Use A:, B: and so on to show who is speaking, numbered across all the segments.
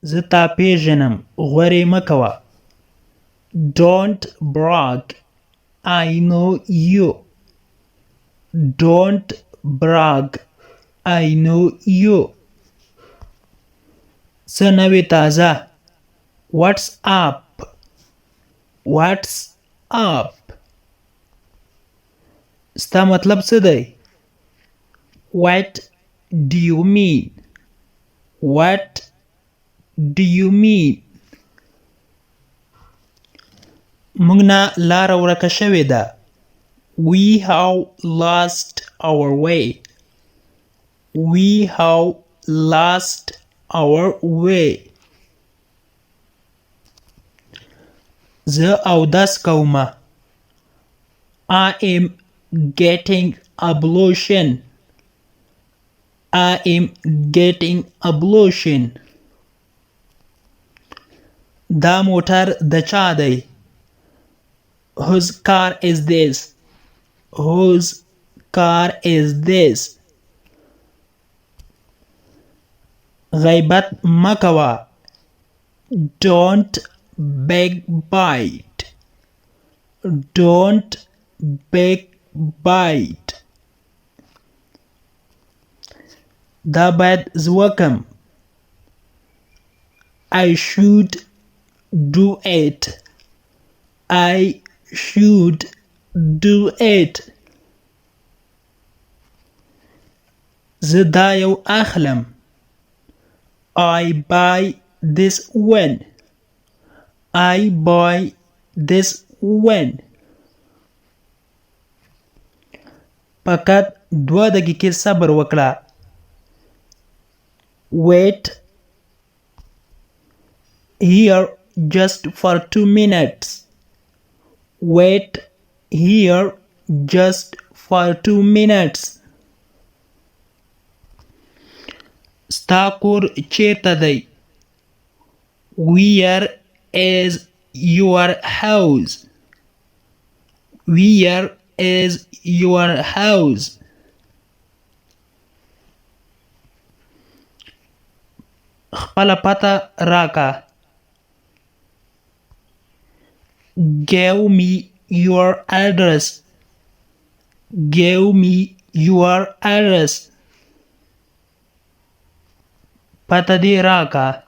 A: زه تا پیژنم غورې مه کوه. Don't brag. I know you. Don't brag. I know you. څه نوې تازه. What's up? What's up? ستا مطلب څه دی؟ What do you mean? What do you mean? موږ نه لاره ورکه شوې ده. We have lost our way. We have lost our way. زه اودس کومه. I am getting ablution. I am getting ablution. دا موټر د چا دی؟ Whose car is this? Whose car is this? غیبت مه کوه. Don't backbite. Don't backbite. دا باید زه وکم. I should do it. I should do it. زه دا یو اخلم. I buy this one. I buy this one. فقط 2 دقیقې صبر وکړه. Wait here just for 2 minutes. Wait here just for 2 minutes. ستا کور چیرته دی؟ Where is your house? Where is your house? خپله پته راکه. Give me your address. Give me your address. پته دې راکه.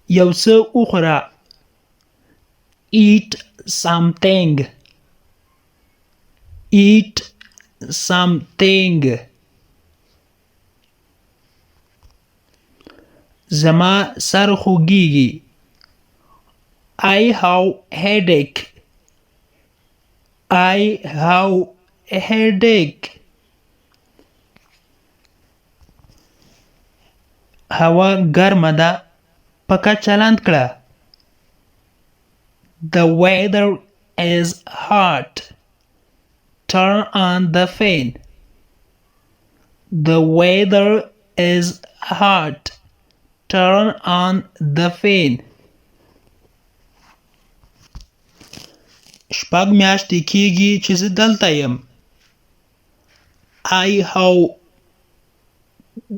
A: یو څه وخوره. Eat something. Eat something. زما سر خوږیږي. I have headache. I have a headache. هوا ګرمه ده. پکه چلند کړه. The weather is hot. Turn on the fan. The weather is hot. Turn on the fan. شپږ میاشتې کیږي چې زه دلته یم. I have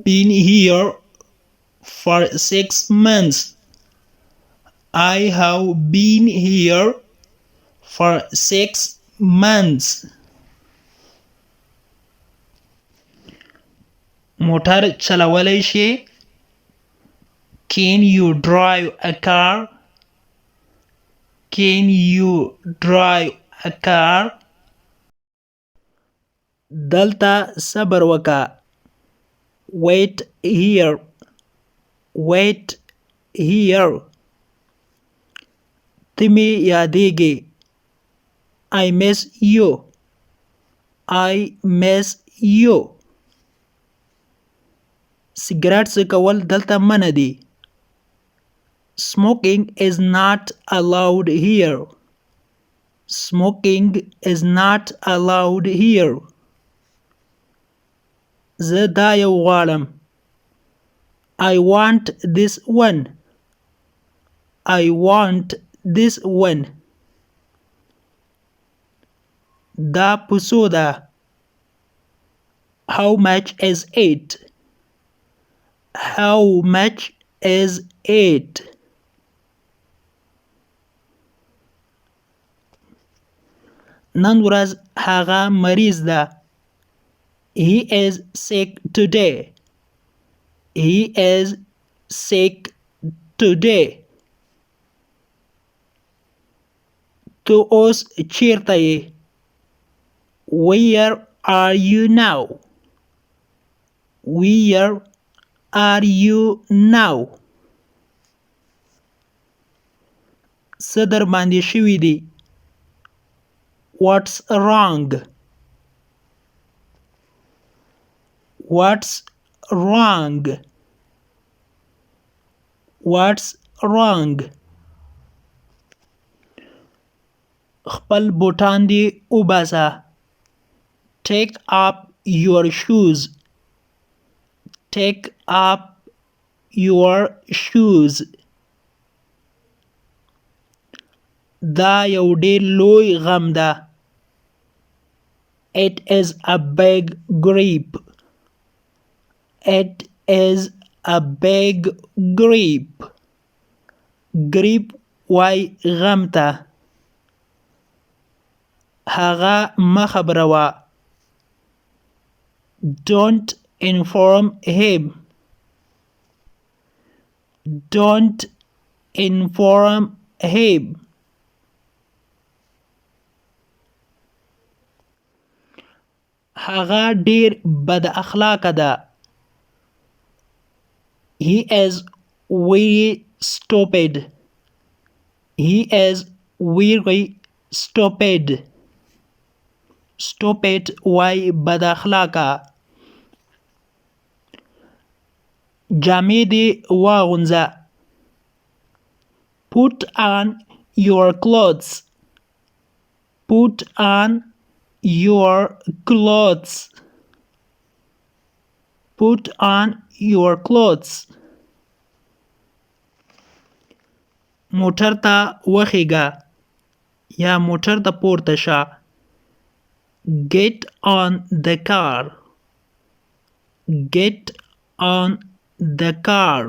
A: been here for 6 months. I have been here for 6 months. موټر چلولی شې؟ Can you drive a car? Can you drive a car? دلته صبر وکړه. Wait here. Wait here. ته مې یادېږې. I miss you. I miss you. سګرټ څکول دلته منع دي. Smoking is not allowed here. Smoking is not allowed here. زه دا یو غواړم. I want this one. I want this one. دا پسو ده. How much is it? How much is it? نن ورځ هغه مریض ده. He is sick today. He is sick today. تو اوس چیرته یې؟ Where are you now? Where are you now? څه در باندې شوي دي؟ What's wrong? What's wrong? What's wrong? خپل بوټان دې وباسه. Take up your shoes. Take up your shoes. دا یو ډېر لوی غم ده. It is a big grief. It is a big grief. grief وای غم ته. هغه مه خبروه. Don't inform him. Don't inform him. هغه ډیر بد اخلاقه ده. He is very stupid. He is very stupid. Stupid وای بد اخلاقه. جامې دې واغونځه. Put on your clothes. Put on your clothes. Put on your clothes. موټر ته وخیږه یا موټر ته پورته شه. Get on the car. Get on the car.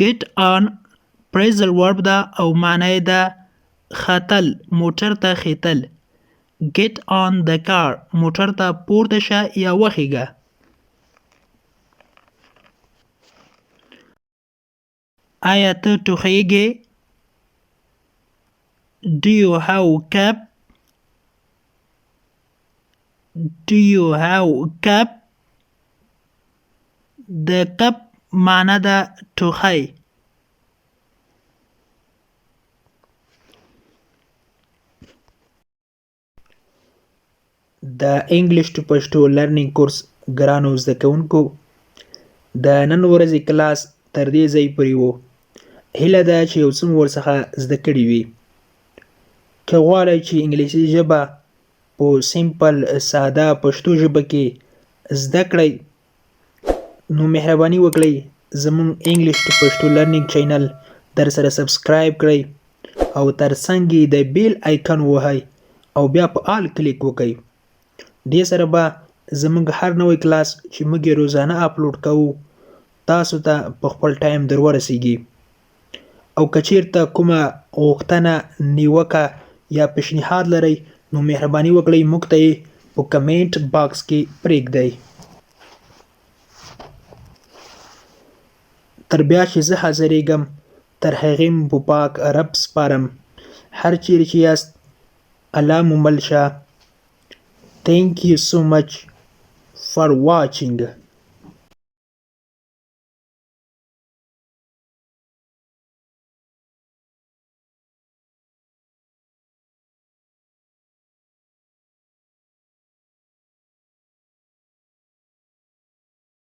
A: Get on phrasal verb ده او معنی ده ختل. موټر ته ختل. Get on the car. موټر ته پورته شه یا وخیږه. آیا ته ټوخیږې؟ Do you have cap? Do you have cap? د کپ معنی ده ټوخی. د انګلیش ټو پښتو لرنینګ کورس ګرانو زده کوونکو، د نن ورځې کلاس تر دې ځای پورې و. هیله ده چې یو څه مو ورڅخه زده کړي وي. که غواړئ چې انګلیسي ژبه په سیمپل ساده پښتو ژبه کې زده کړئ، نو مهرباني وکړئ زموږ انګلیش ټو پښتو لرنینګ چینل در سره سبسکرایب کړئ او ترڅنګ یې د بیل آیکن ووهئ او بیا په آل کلیک وکړئ. دې سره به زموږ هر نوی کلاس چې موږ یې روزانه اپلوډ کوو تاسو ته په خپل ټایم در ورسیږي. او که چیرته کومه غوښتنه، نیوکه یا پیشنهاد لرئ نو مهرباني وکړئ موږ ته یې په کمنټ باکس کې پرېږدئ. تر بیا چې زه حاضرېږم تر هغې مو په پاک رب سپارم. هر چیرې چې یاست الله مو مل شه. Thank you so much for watching.